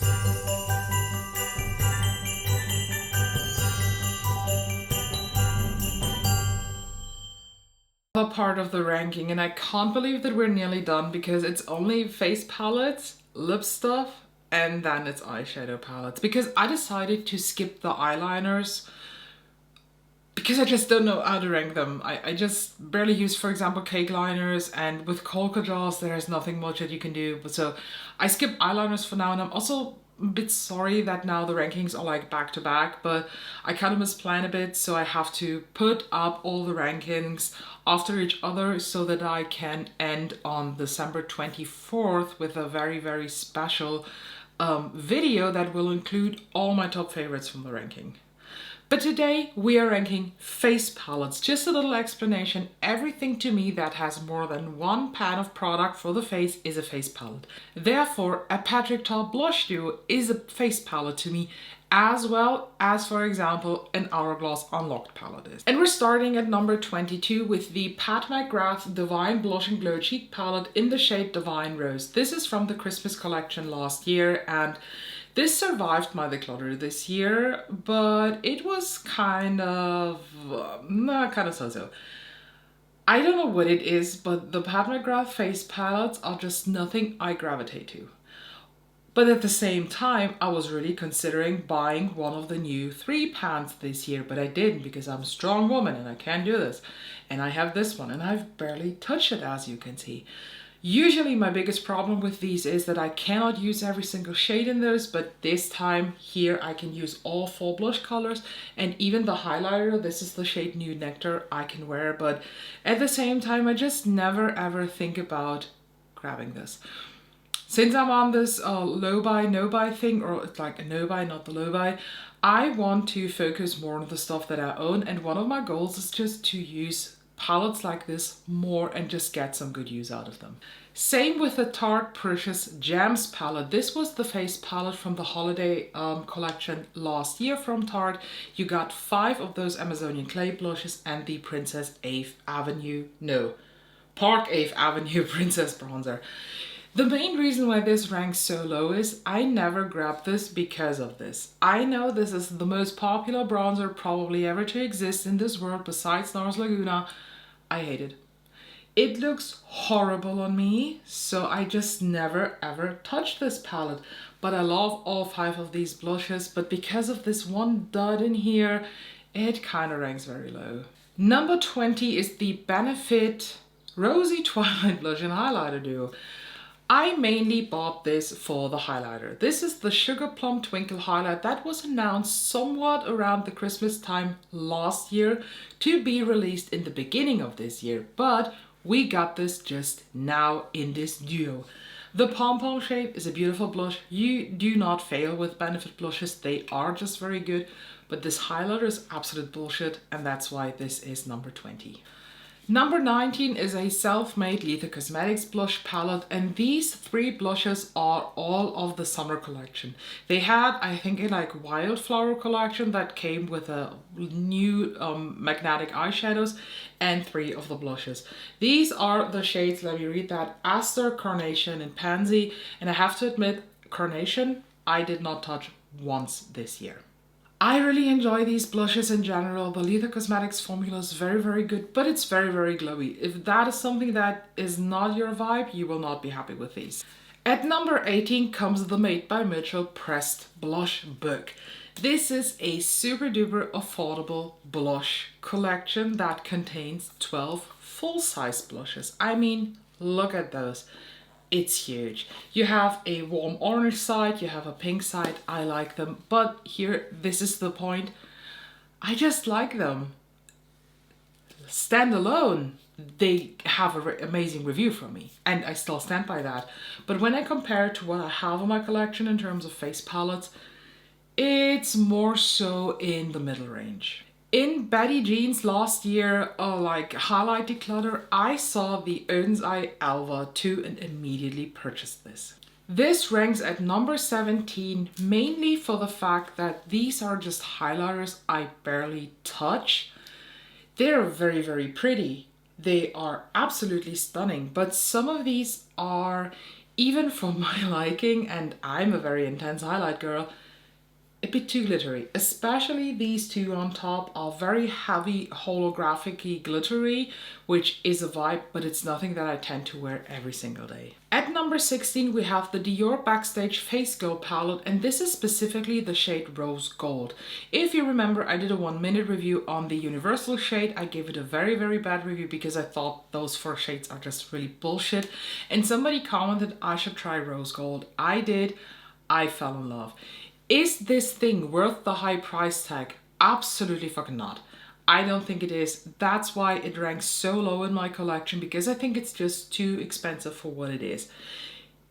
Another part of the ranking, and I can't believe that we're nearly done because it's only face palettes, lip stuff, and then it's eyeshadow palettes. Because I decided to skip the eyeliners because I just don't know how to rank them. I just barely use, for example, cake liners, and with Colca Jaws there's nothing much that you can do. But so I skip eyeliners for now, and I'm also a bit sorry that now the rankings are like back to back, but I kind of misplan a bit, so I have to put up all the rankings after each other so that I can end on December 24th with a very, very special video that will include all my top favorites from the ranking. But today we are ranking face palettes. Just a little explanation. Everything to me that has more than one pan of product for the face is a face palette. Therefore, a Patrick Ta blush duo is a face palette to me, as well as, for example, an Hourglass Unlocked palette is. And we're starting at number 22 with the Pat McGrath Divine Blush and Glow Cheek palette in the shade Divine Rose. This is from the Christmas collection last year, and this survived my declutter this year, but it was kind of so-so. I don't know what it is, but the Pat McGrath face palettes are just nothing I gravitate to. But at the same time, I was really considering buying one of the new 3 pans this year, but I didn't because I'm a strong woman and I can't do this. And I have this one and I've barely touched it, as you can see. Usually my biggest problem with these is that I cannot use every single shade in those, but this time here I can use all 4 blush colors, and even the highlighter, this is the shade Nude Nectar, I can wear, but at the same time I just never ever think about grabbing this. Since I'm on this low buy, no buy thing, or it's like a no buy, not the low buy, I want to focus more on the stuff that I own, and one of my goals is just to use palettes like this more and just get some good use out of them. Same with the Tarte Precious Gems palette. This was the face palette from the holiday collection last year from Tarte. You got 5 of those Amazonian clay blushes and the Princess 8th Avenue, no, Park 8th Avenue Princess bronzer. The main reason why this ranks so low is I never grabbed this because of this. I know this is the most popular bronzer probably ever to exist in this world besides NARS Laguna. I hate it. It looks horrible on me, so I just never ever touched this palette. But I love all 5 of these blushes, but because of this one dud in here, it kind of ranks very low. Number 20 is the Benefit Rosy Twilight Blush and Highlighter Duo. I mainly bought this for the highlighter. This is the Sugar Plum Twinkle highlight that was announced somewhat around the Christmas time last year to be released in the beginning of this year, but we got this just now in this duo. The Pom Pom shade is a beautiful blush. You do not fail with Benefit blushes. They are just very good, but this highlighter is absolute bullshit, and that's why this is number 20. Number 19 is a self-made Letha Cosmetics blush palette, and these 3 blushes are all of the summer collection. They had, I think, a like wildflower collection that came with a new magnetic eyeshadows and 3 of the blushes. These are the shades, let me read that, Aster, Carnation and Pansy, and I have to admit, Carnation I did not touch once this year. I really enjoy these blushes in general. The Letha Cosmetics formula is very, very good, but it's very, very glowy. If that is something that is not your vibe, you will not be happy with these. At number 18 comes the Made by Mitchell Pressed Blush Book. This is a super duper affordable blush collection that contains 12 full-size blushes. I mean, look at those. It's huge. You have a warm orange side, you have a pink side. I like them, but here, this is the point. I just like them. Stand alone, they have an amazing review from me, and I still stand by that. But when I compare it to what I have in my collection in terms of face palettes, it's more so in the middle range. In Betty Jean's last year, like highlight declutter, I saw the Oden's Eye Alva 2 and immediately purchased this. This ranks at number 17 mainly for the fact that these are just highlighters I barely touch. They're very, very pretty. They are absolutely stunning, but some of these are even for my liking, and I'm a very intense highlight girl, a bit too glittery. Especially these two on top are very heavy, holographic-y glittery, which is a vibe, but it's nothing that I tend to wear every single day. At number 16, we have the Dior Backstage Face Glow palette, and this is specifically the shade Rose Gold. If you remember, I did a 1-minute review on the Universal shade. I gave it a very, very bad review because I thought those 4 shades are just really bullshit. And somebody commented I should try Rose Gold. I did. I fell in love. Is this thing worth the high price tag? Absolutely fucking not. I don't think it is. That's why it ranks so low in my collection, because I think it's just too expensive for what it is.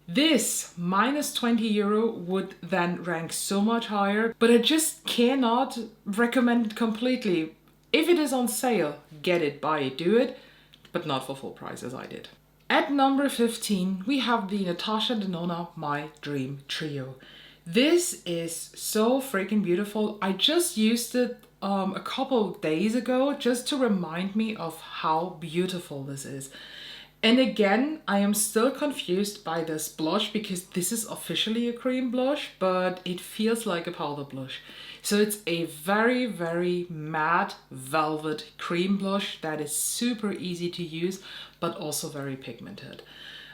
This minus 20 euro would then rank so much higher, but I just cannot recommend it completely. If it is on sale, get it, buy it, do it, but not for full price as I did. At number 15, we have the Natasha Denona My Dream Trio. This is so freaking beautiful. I just used it a couple of days ago just to remind me of how beautiful this is. And again, I am still confused by this blush because this is officially a cream blush, but it feels like a powder blush. So it's a very, very matte velvet cream blush that is super easy to use, but also very pigmented.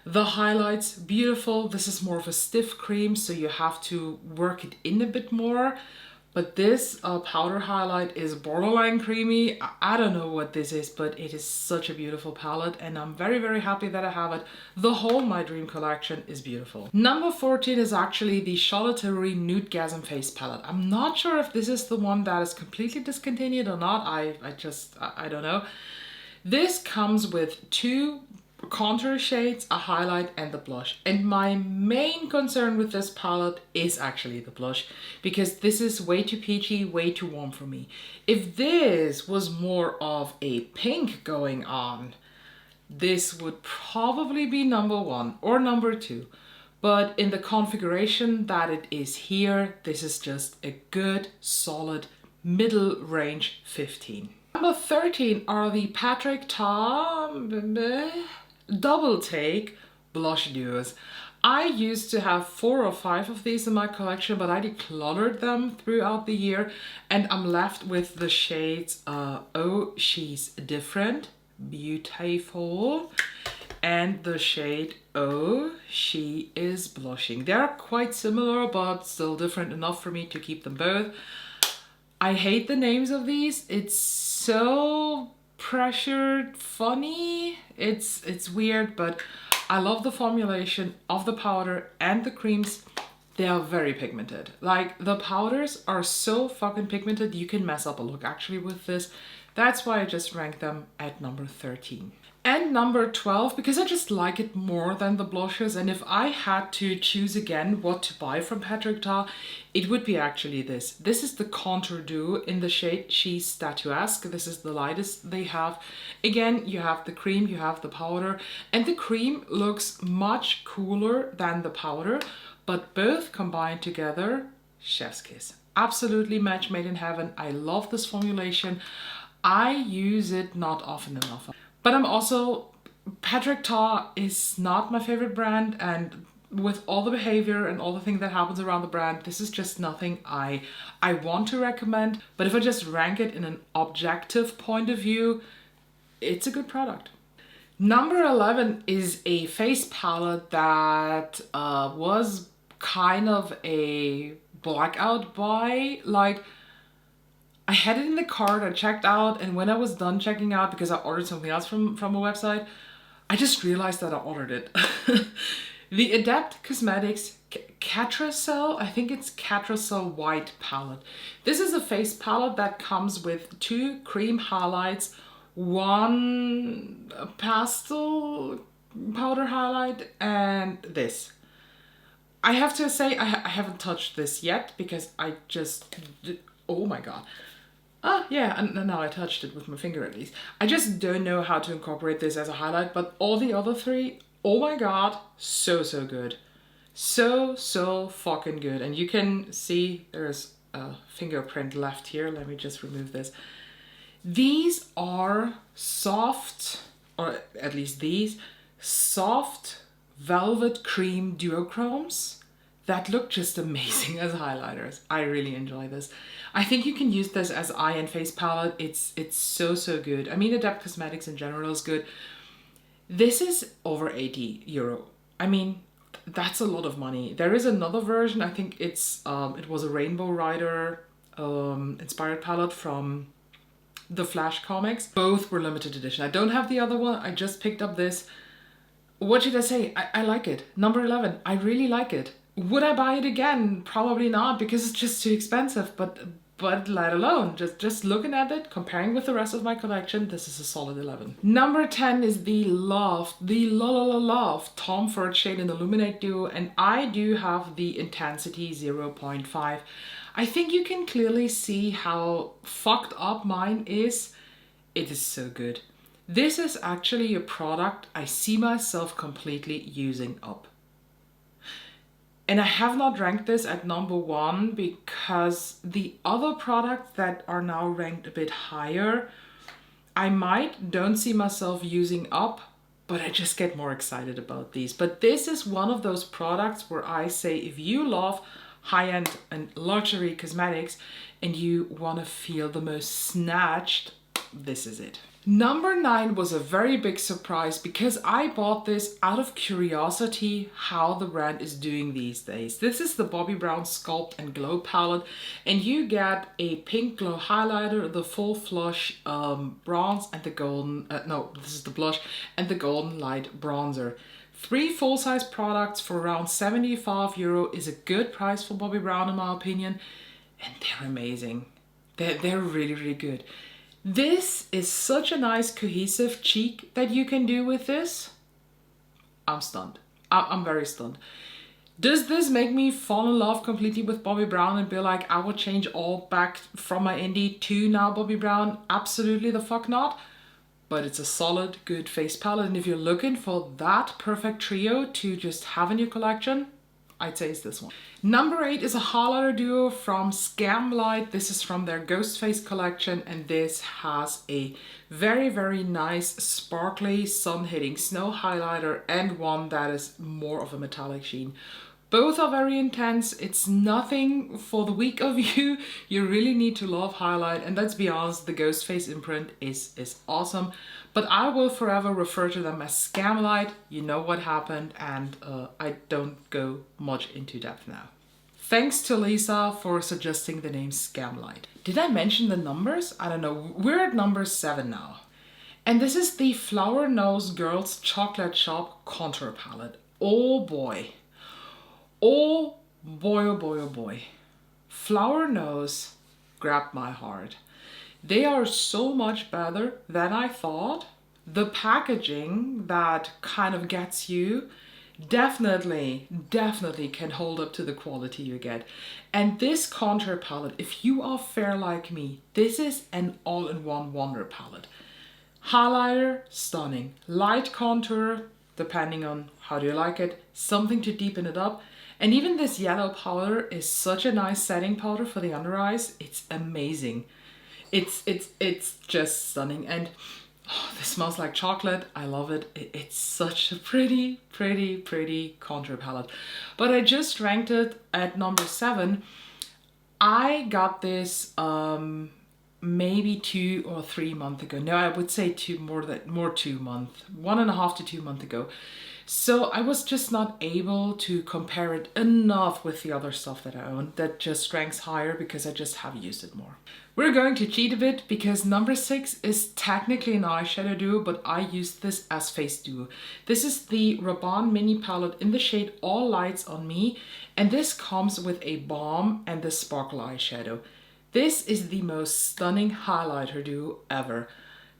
The highlights, beautiful. This is more of a stiff cream, so you have to work it in a bit more. But this powder highlight is borderline creamy. I don't know what this is, but it is such a beautiful palette, and I'm very, very happy that I have it. The whole My Dream collection is beautiful. Number 14 is actually the Charlotte Tilbury Nudegasm Face Palette. I'm not sure if this is the one that is completely discontinued or not. I don't know. This comes with 2 contour shades, a highlight, and the blush. And my main concern with this palette is actually the blush, because this is way too peachy, way too warm for me. If this was more of a pink going on, this would probably be number 1 or number 2. But in the configuration that it is here, this is just a good, solid, middle range 15. Number 13 are the Patrick Ta Double Take blush duos. I used to have 4 or 5 of these in my collection, but I decluttered them throughout the year, and I'm left with the shades Oh She's Different, beautiful, and the shade Oh She Is Blushing. They're quite similar, but still different enough for me to keep them both. I hate the names of these. It's so pressured funny. It's weird, but I love the formulation of the powder and the creams. They are very pigmented. Like, the powders are so fucking pigmented, you can mess up a look actually with this. That's why I just ranked them at number 13. And number 12, because I just like it more than the blushes, and if I had to choose again what to buy from Patrick Ta, it would be actually this. This is the Contour Duo in the shade She's Statuesque. This is the lightest they have. Again, you have the cream, you have the powder, and the cream looks much cooler than the powder, but both combined together, chef's kiss. Absolutely match made in heaven. I love this formulation. I use it not often enough. But I'm also, Patrick Ta is not my favorite brand, and with all the behavior and all the things that happens around the brand, this is just nothing I want to recommend. But if I just rank it in an objective point of view, it's a good product. Number 11 is a face palette that was kind of a blackout buy. Like, I had it in the cart, I checked out, and when I was done checking out, because I ordered something else from a website, I just realized that I ordered it. The Adept Cosmetics Catracel, I think it's Catracel White palette. This is a face palette that comes with 2 cream highlights, 1 pastel powder highlight, and this. I have to say I haven't touched this yet because I just, oh my god. Ah, yeah, and now I touched it with my finger at least. I just don't know how to incorporate this as a highlight, but all the other 3, oh my god, so good. So fucking good. And you can see there's a fingerprint left here. Let me just remove this. These are soft, or at least these, soft velvet cream duochromes that look just amazing as highlighters. I really enjoy this. I think you can use this as eye and face palette. It's so good. I mean, Adept Cosmetics in general is good. This is over 80 euro. I mean, that's a lot of money. There is another version. I think it was a Rainbow Rider inspired palette from the Flash comics. Both were limited edition. I don't have the other one. I just picked up this. What should I say? I like it. Number 11. I really like it. Would I buy it again? Probably not, because it's just too expensive, but let alone, just looking at it, comparing with the rest of my collection, this is a solid 11. Number 10 is the Love Tom Ford Shade and Illuminate Duo, and I do have the Intensity 0.5. I think you can clearly see how fucked up mine is. It is so good. This is actually a product I see myself completely using up. And I have not ranked this at number 1 because the other products that are now ranked a bit higher, I don't see myself using up, but I just get more excited about these. But this is one of those products where I say, if you love high-end and luxury cosmetics and you want to feel the most snatched, this is it. Number 9 was a very big surprise because I bought this out of curiosity how the brand is doing these days. This is the Bobbi Brown Sculpt and Glow palette, and you get a pink glow highlighter, the full flush bronze, and the golden, this is the blush, and the golden light bronzer. 3 full-size products for around 75 euro is a good price for Bobbi Brown in my opinion, and they're amazing. They're really good. This is such a nice cohesive cheek that you can do with this. I'm stunned. I'm very stunned. Does this make me fall in love completely with Bobbi Brown and be like, I will change all back from my indie to now Bobbi Brown? Absolutely the fuck not. But it's a solid, good face palette. And if you're looking for that perfect trio to just have in your collection, I'd say it's this one. Number 8 is a highlighter duo from Scamlight. This is from their Ghost Face collection, and this has a very nice sparkly sun-hitting snow highlighter and one that is more of a metallic sheen. Both are very intense. It's nothing for the weak of you. You really need to love highlight, and let's be honest, the Ghost Face imprint is awesome. But I will forever refer to them as Scamlight. You know what happened, and I don't go much into depth now. Thanks to Lisa for suggesting the name Scamlight. Did I mention the numbers? I don't know. We're at number 7 now. And this is the Flower Nose Girls Chocolate Shop Contour Palette. Oh boy. Oh boy, oh boy, oh boy. Flower Nose grabbed my heart. They are so much better than I thought. The packaging that kind of gets you definitely can hold up to the quality you get. And this contour palette, if you are fair like me, this is an all-in-one wonder palette. Highlighter, stunning. Light contour, depending on how do you like it, something to deepen it up. And even this yellow powder is such a nice setting powder for the under eyes. It's amazing. It's just stunning, and this smells like chocolate. I love it. It's such a pretty contour palette. But I just ranked it at number 7. I got this maybe 2 or 3 months ago. No, I would say 2 months, 1.5 to 2 months ago. So I was just not able to compare it enough with the other stuff that I own that just ranks higher because I just have used it more. We're going to cheat a bit because number 6 is technically an eyeshadow duo, but I used this as face duo. This is the Rabanne mini palette in the shade All Lights on Me, and this comes with a balm and the sparkle eyeshadow. This is the most stunning highlighter duo ever.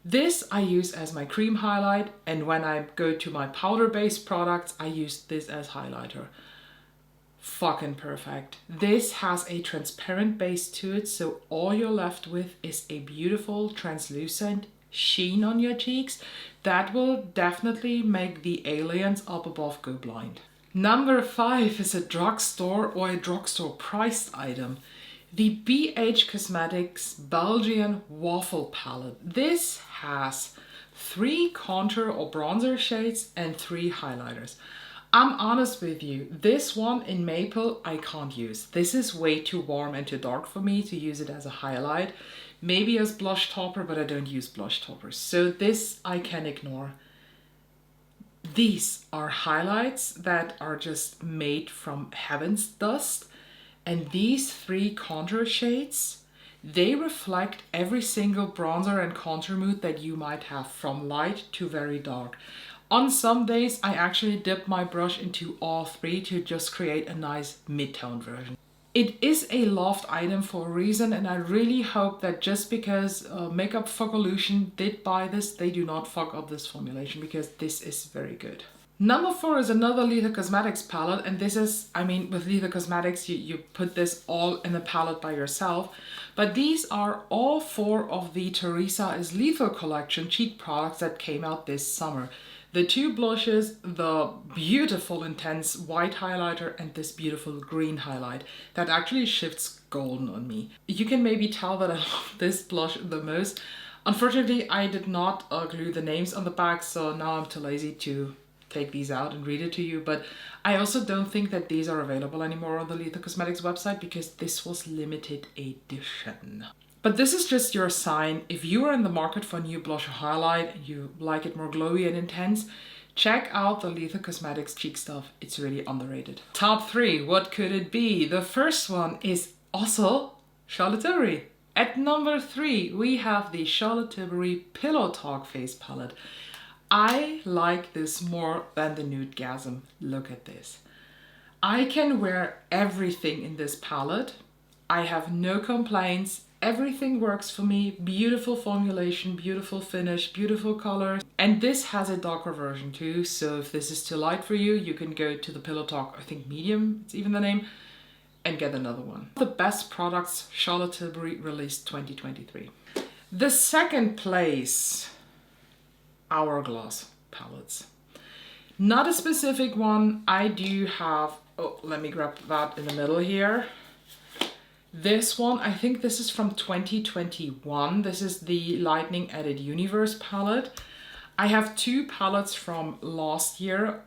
This I use as my cream highlight, and when I go to my powder-based products, I use this as highlighter. Fucking perfect. This has a transparent base to it, so all you're left with is a beautiful translucent sheen on your cheeks that will definitely make the aliens up above go blind. Number 5 is a drugstore or a drugstore priced item. The BH Cosmetics Belgian Waffle Palette. This has 3 contour or bronzer shades and 3 highlighters. I'm honest with you, this one in Maple I can't use. This is way too warm and too dark for me to use it as a highlight. Maybe as blush topper, but I don't use blush toppers. So this I can ignore. These are highlights that are just made from heaven's dust. And these three contour shades, they reflect every single bronzer and contour mood that you might have, from light to very dark. On some days, I actually dip my brush into all three to just create a nice mid-tone version. It is a loved item for a reason, and I really hope that just because Makeup Fogolution did buy this, they do not fuck up this formulation, because this is very good. Number 4 is another Lethal Cosmetics palette, and this is, I mean, with Lethal Cosmetics, you put this all in a palette by yourself, but these are all 4 of the Teresa is Lethal collection cheek products that came out this summer. The 2 blushes, the beautiful intense white highlighter, and this beautiful green highlight that actually shifts golden on me. You can maybe tell that I love this blush the most. Unfortunately, I did not glue the names on the back, so now I'm too lazy to take these out and read it to you. But I also don't think that these are available anymore on the Lethal Cosmetics website, because this was limited edition. But this is just your sign. If you are in the market for a new blush or highlight and you like it more glowy and intense, check out the Lethal Cosmetics cheek stuff. It's really underrated. Top 3, what could it be? The first one is also Charlotte Tilbury. At number 3, we have the Charlotte Tilbury Pillow Talk Face Palette. I like this more than the Nude Gasm. Look at this. I can wear everything in this palette. I have no complaints. Everything works for me. Beautiful formulation, beautiful finish, beautiful colors. And this has a darker version too. So if this is too light for you, you can go to the Pillow Talk, I think medium, it's even the name, and get another one. The best products Charlotte Tilbury released 2023. The second place, Hourglass palettes. Not a specific one. I do have, oh, let me grab that in the middle here. This one, I think this is from 2021. This is the Lightning Edit Universe palette. I have 2 palettes from last year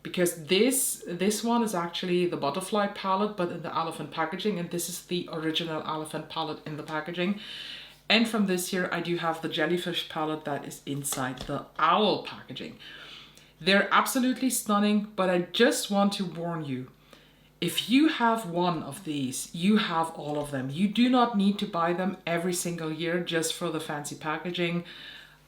because this one is actually the butterfly palette, but in the elephant packaging, and this is the original elephant palette in the packaging. And from this year, I do have the jellyfish palette that is inside the owl packaging. They're absolutely stunning, but I just want to warn you, if you have one of these, you have all of them. You do not need to buy them every single year just for the fancy packaging.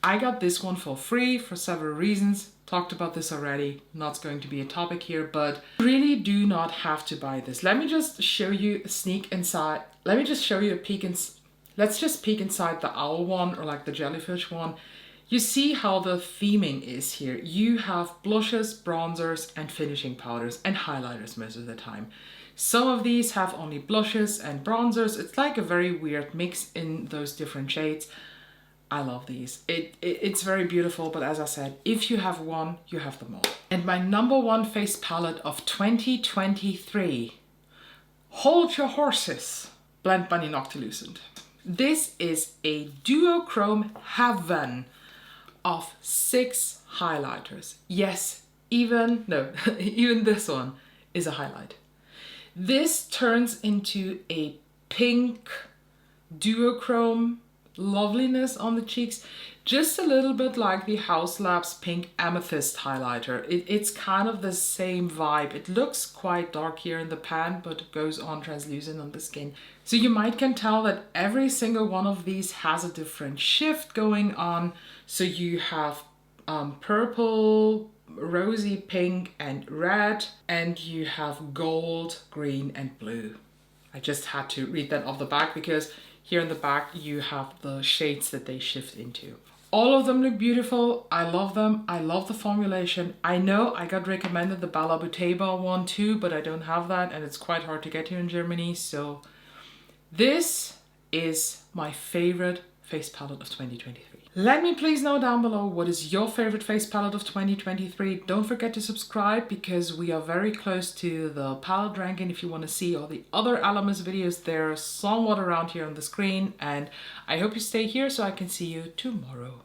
I got this one for free for several reasons. Talked about this already, not going to be a topic here, but really do not have to buy this. Let me just show you a sneak inside. Let me just show you a peek inside. Let's just peek inside the owl one, or like the jellyfish one. You see how the theming is here. You have blushes, bronzers, and finishing powders, and highlighters most of the time. Some of these have only blushes and bronzers. It's like a very weird mix in those different shades. I love these. It's very beautiful, but as I said, if you have one, you have them all. And my number 1 face palette of 2023, Hold Your Horses, Blend Bunny Noctilucent. This is a duochrome heaven of 6 highlighters. Yes, even this one is a highlight. This turns into a pink duochrome loveliness on the cheeks, just a little bit like the House Labs Pink Amethyst highlighter. It's kind of the same vibe. It looks quite dark here in the pan, but it goes on translucent on the skin. So you might can tell that every single one of these has a different shift going on. So you have purple, rosy pink, and red, and you have gold, green, and blue. I just had to read that off the back because here in the back you have the shades that they shift into. All of them look beautiful. I love them. I love the formulation. I know I got recommended the Bala Buteba one too, but I don't have that, and it's quite hard to get here in Germany. So this is my favorite face palette of 2023. Let me please know down below, what is your favorite face palette of 2023? Don't forget to subscribe because we are very close to the palette ranking. If you want to see all the other Ellamas videos, they're somewhat around here on the screen. And I hope you stay here so I can see you tomorrow.